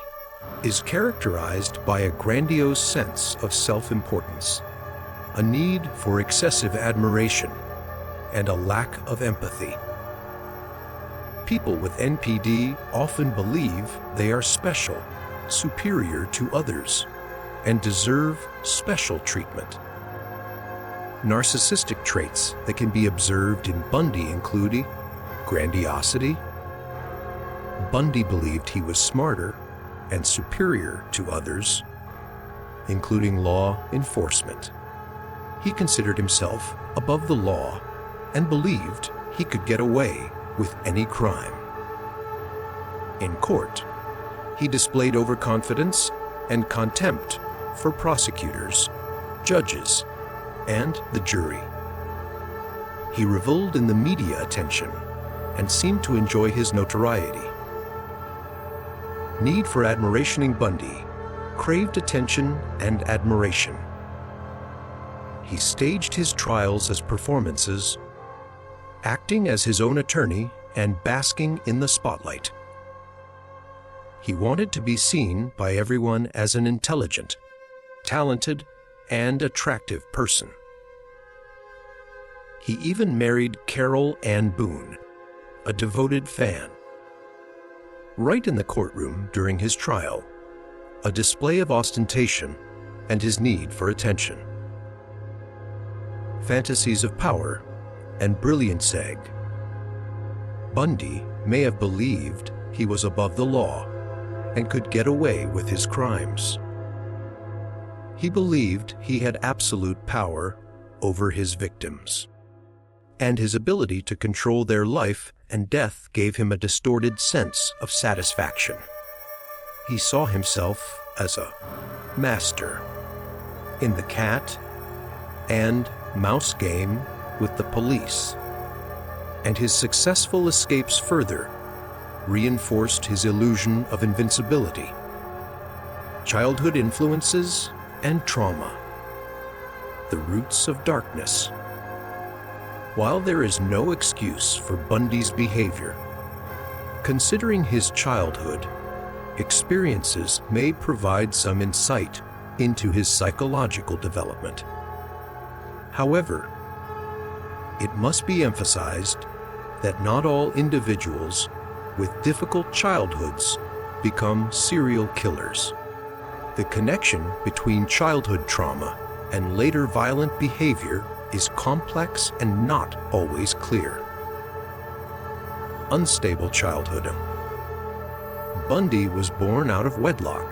is characterized by a grandiose sense of self-importance, a need for excessive admiration, and a lack of empathy. People with NPD often believe they are special, superior to others, and deserve special treatment. Narcissistic traits that can be observed in Bundy include grandiosity. Bundy believed he was smarter and superior to others, including law enforcement. He considered himself above the law and believed he could get away with any crime. In court, he displayed overconfidence and contempt for prosecutors, judges, and the jury. He reveled in the media attention and seemed to enjoy his notoriety. Need for admiration. In Bundy craved attention and admiration. He staged his trials as performances, acting as his own attorney and basking in the spotlight. He wanted to be seen by everyone as an intelligent, talented, and attractive person. He even married Carol Ann Boone, a devoted fan. Right in the courtroom during his trial, a display of ostentation and his need for attention. Fantasies of power and brilliance egg. Bundy may have believed he was above the law and could get away with his crimes. He believed he had absolute power over his victims, and his ability to control their life and death gave him a distorted sense of satisfaction. He saw himself as a master in the cat and mouse game with the police, and his successful escapes further reinforced his illusion of invincibility. Childhood influences and trauma. The roots of darkness. While there is no excuse for Bundy's behavior, considering his childhood, experiences may provide some insight into his psychological development. However, it must be emphasized that not all individuals with difficult childhoods become serial killers. The connection between childhood trauma and later violent behavior is complex and not always clear. Unstable childhood. Bundy was born out of wedlock,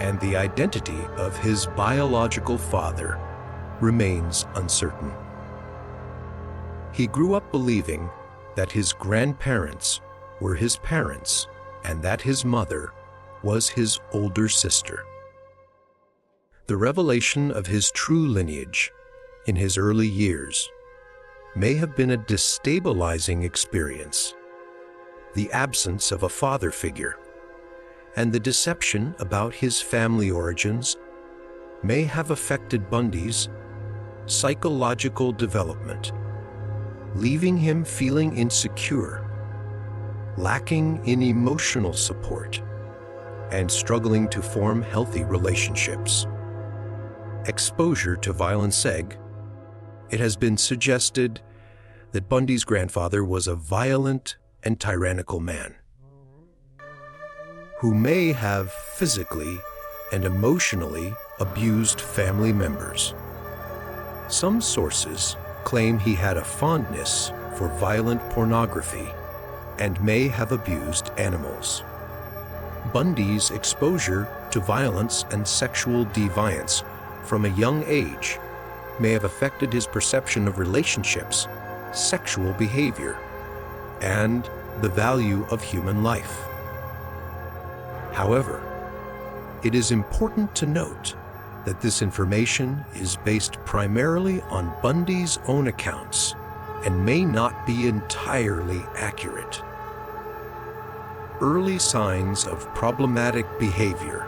and the identity of his biological father remains uncertain. He grew up believing that his grandparents were his parents and that his mother was his older sister. The revelation of his true lineage in his early years may have been a destabilizing experience. The absence of a father figure and the deception about his family origins may have affected Bundy's psychological development, leaving him feeling insecure, lacking in emotional support, and struggling to form healthy relationships. Exposure to violence egg. It has been suggested that Bundy's grandfather was a violent and tyrannical man who may have physically and emotionally abused family members. Some sources claim he had a fondness for violent pornography and may have abused animals. Bundy's exposure to violence and sexual deviance from a young age may have affected his perception of relationships, sexual behavior, and the value of human life. However, it is important to note that this information is based primarily on Bundy's own accounts and may not be entirely accurate. Early signs of problematic behavior.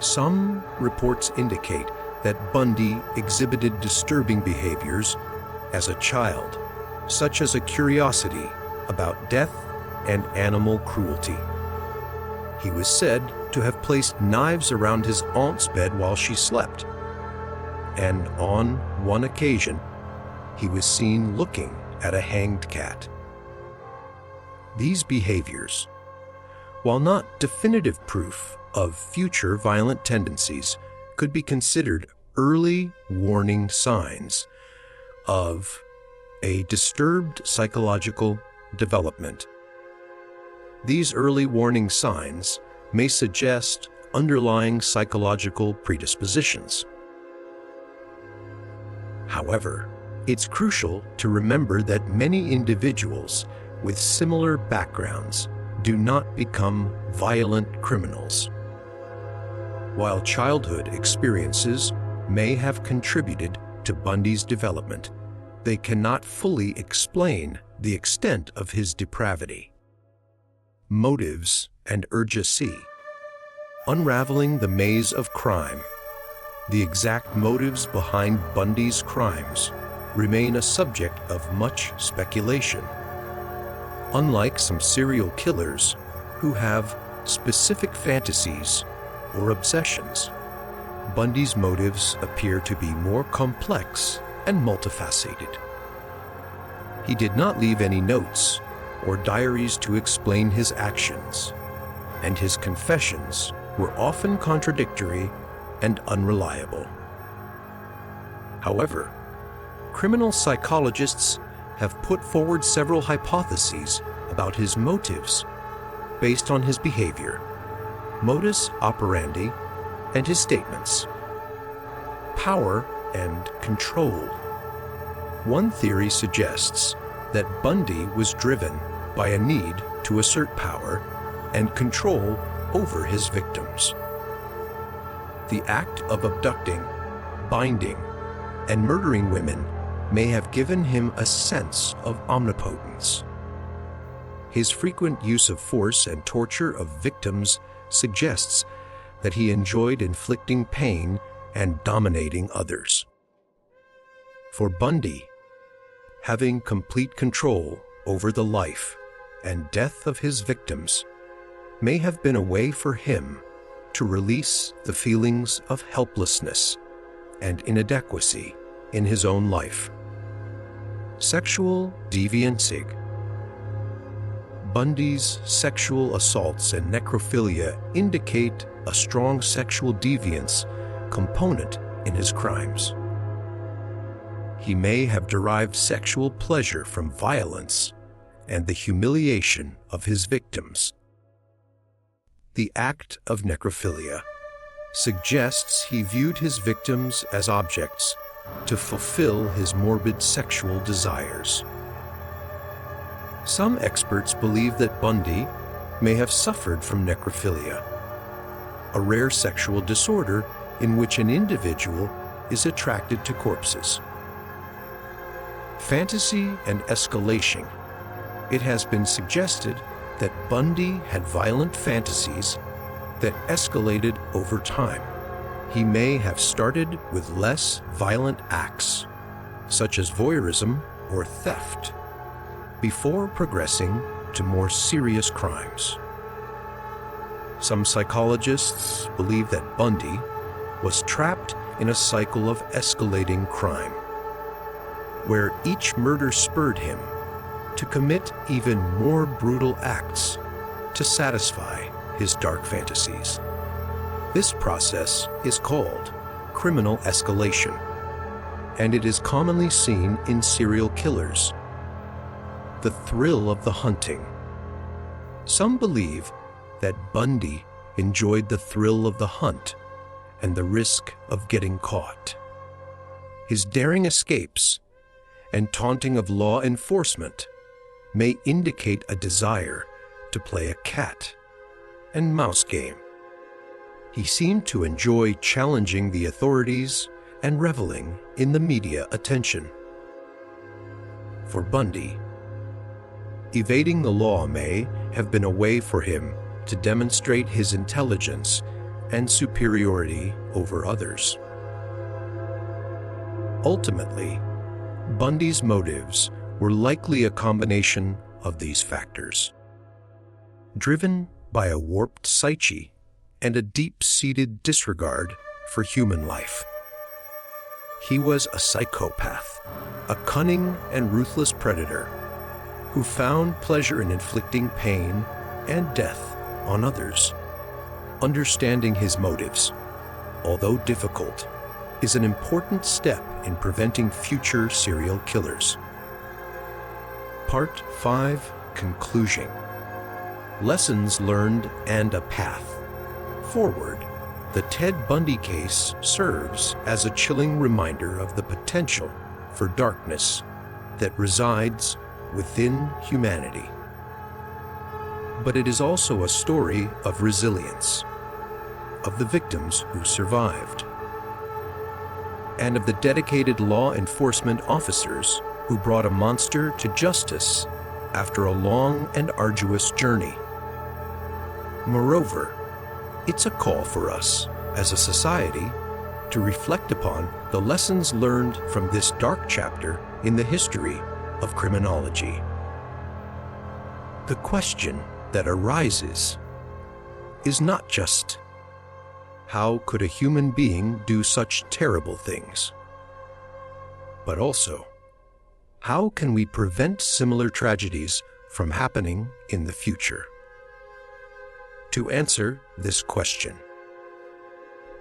Some reports indicate that Bundy exhibited disturbing behaviors as a child, such as a curiosity about death and animal cruelty. He was said to have placed knives around his aunt's bed while she slept, and on one occasion, he was seen looking at a hanged cat. These behaviors, while not definitive proof of future violent tendencies, could be considered early warning signs of a disturbed psychological development. These early warning signs may suggest underlying psychological predispositions. However, it's crucial to remember that many individuals with similar backgrounds do not become violent criminals. While childhood experiences may have contributed to Bundy's development, they cannot fully explain the extent of his depravity. Motives and urgency. Unraveling the maze of crime. The exact motives behind Bundy's crimes remain a subject of much speculation. Unlike some serial killers who have specific fantasies or obsessions, Bundy's motives appear to be more complex and multifaceted. He did not leave any notes or diaries to explain his actions, and his confessions were often contradictory and unreliable. However, criminal psychologists have put forward several hypotheses about his motives based on his behavior, modus operandi, and his statements. Power and control. One theory suggests that Bundy was driven by a need to assert power and control over his victims. The act of abducting, binding, and murdering women may have given him a sense of omnipotence. His frequent use of force and torture of victims suggests that he enjoyed inflicting pain and dominating others. For Bundy, having complete control over the life and death of his victims may have been a way for him to release the feelings of helplessness and inadequacy in his own life. Sexual deviancy. Bundy's sexual assaults and necrophilia indicate a strong sexual deviance component in his crimes. He may have derived sexual pleasure from violence and the humiliation of his victims. The act of necrophilia suggests he viewed his victims as objects to fulfill his morbid sexual desires. Some experts believe that Bundy may have suffered from necrophilia, a rare sexual disorder in which an individual is attracted to corpses. Fantasy and escalation. It has been suggested that Bundy had violent fantasies that escalated over time. He may have started with less violent acts, such as voyeurism or theft, before progressing to more serious crimes. Some psychologists believe that Bundy was trapped in a cycle of escalating crime, where each murder spurred him to commit even more brutal acts to satisfy his dark fantasies. This process is called criminal escalation, and it is commonly seen in serial killers. The thrill of the hunting. Some believe that Bundy enjoyed the thrill of the hunt and the risk of getting caught. His daring escapes and taunting of law enforcement may indicate a desire to play a cat and mouse game. He seemed to enjoy challenging the authorities and reveling in the media attention. For Bundy, evading the law may have been a way for him to demonstrate his intelligence and superiority over others. Ultimately, Bundy's motives were likely a combination of these factors. Driven by a warped psyche and a deep-seated disregard for human life. He was a psychopath, a cunning and ruthless predator who found pleasure in inflicting pain and death on others. Understanding his motives, although difficult, is an important step in preventing future serial killers. Part 5. Conclusion. Lessons learned and a path forward. The Ted Bundy case serves as a chilling reminder of the potential for darkness that resides within humanity. But it is also a story of resilience, of the victims who survived, and of the dedicated law enforcement officers who brought a monster to justice after a long and arduous journey. Moreover, it's a call for us as a society to reflect upon the lessons learned from this dark chapter in the history of criminology. The question that arises is not just, how could a human being do such terrible things? But also, How can we prevent similar tragedies from happening in the future? To answer this question,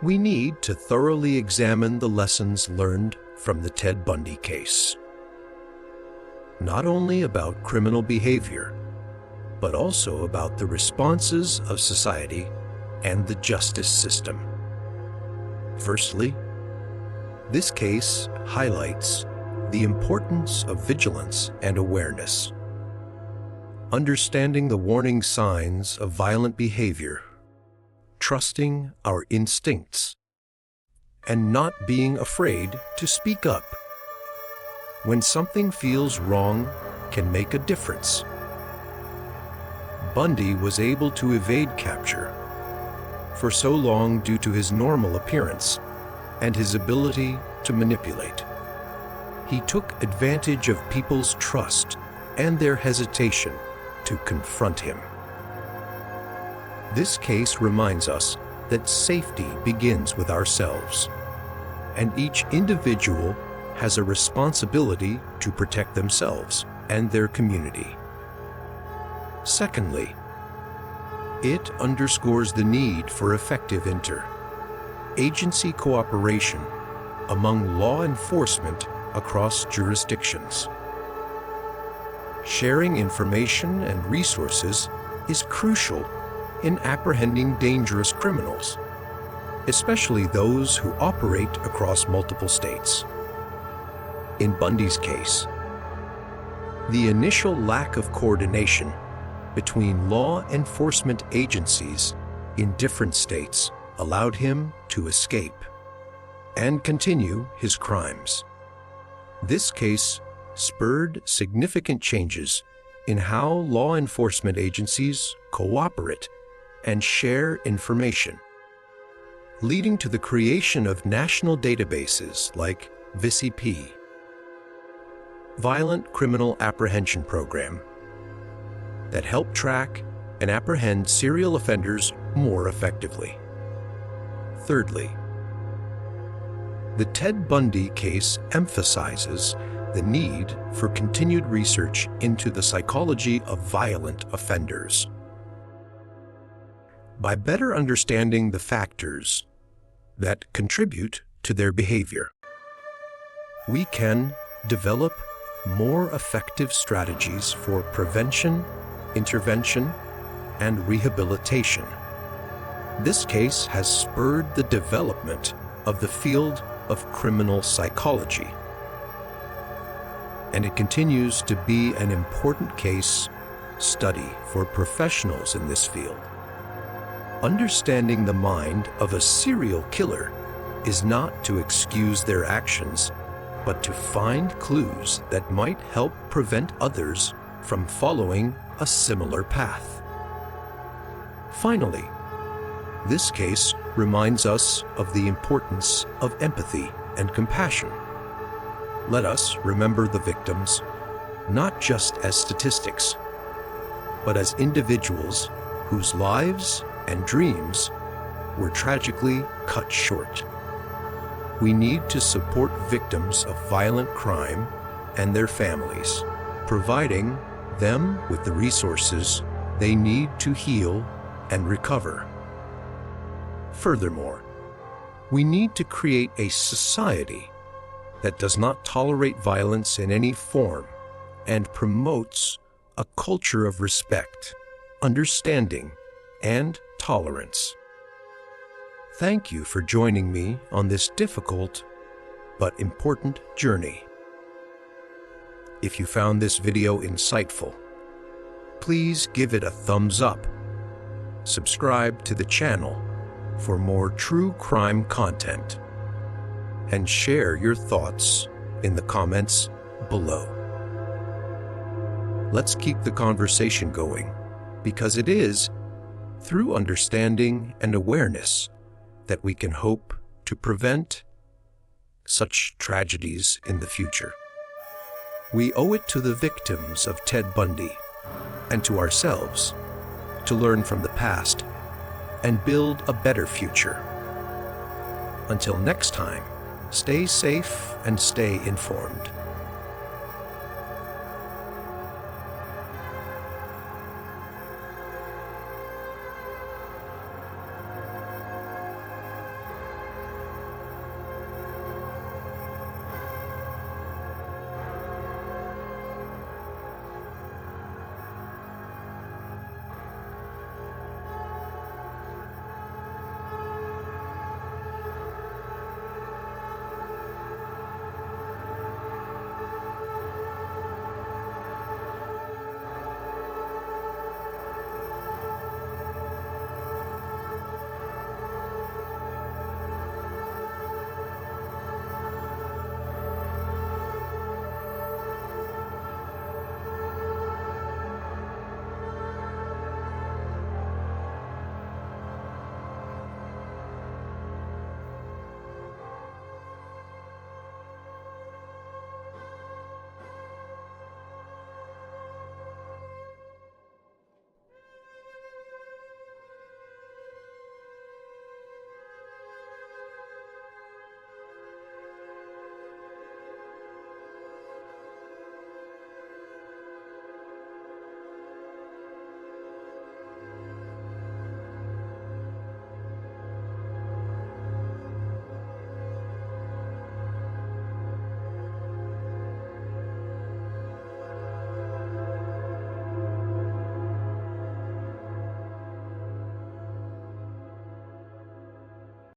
we need to thoroughly examine the lessons learned from the Ted Bundy case. Not only about criminal behavior, but also about the responses of society and the justice system. Firstly, this case highlights the importance of vigilance and awareness. Understanding the warning signs of violent behavior, trusting our instincts, and not being afraid to speak up when something feels wrong can make a difference. Bundy was able to evade capture for so long due to his normal appearance and his ability to manipulate. He took advantage of people's trust and their hesitation to confront him. This case reminds us that safety begins with ourselves, and each individual has a responsibility to protect themselves and their community. Secondly, it underscores the need for effective inter-agency cooperation among law enforcement across jurisdictions. Sharing information and resources is crucial in apprehending dangerous criminals, especially those who operate across multiple states. In Bundy's case, the initial lack of coordination between law enforcement agencies in different states allowed him to escape and continue his crimes. This case spurred significant changes in how law enforcement agencies cooperate and share information, leading to the creation of national databases like VCP, Violent Criminal Apprehension Program, that help track and apprehend serial offenders more effectively. Thirdly, the Ted Bundy case emphasizes the need for continued research into the psychology of violent offenders. By better understanding the factors that contribute to their behavior, we can develop more effective strategies for prevention, intervention, and rehabilitation. This case has spurred the development of the field of criminal psychology, and it continues to be an important case study for professionals in this field. Understanding the mind of a serial killer is not to excuse their actions, but to find clues that might help prevent others from following a similar path. Finally, this case reminds us of the importance of empathy and compassion. Let us remember the victims not just as statistics, but as individuals whose lives and dreams were tragically cut short. We need to support victims of violent crime and their families, providing them with the resources they need to heal and recover. Furthermore, we need to create a society that does not tolerate violence in any form and promotes a culture of respect, understanding, and tolerance. Thank you for joining me on this difficult but important journey. If you found this video insightful, please give it a thumbs up. Subscribe to the channel for more true crime content, and share your thoughts in the comments below. Let's keep the conversation going, because it is through understanding and awareness that we can hope to prevent such tragedies in the future. We owe it to the victims of Ted Bundy and to ourselves to learn from the past and build a better future. Until next time, stay safe and stay informed.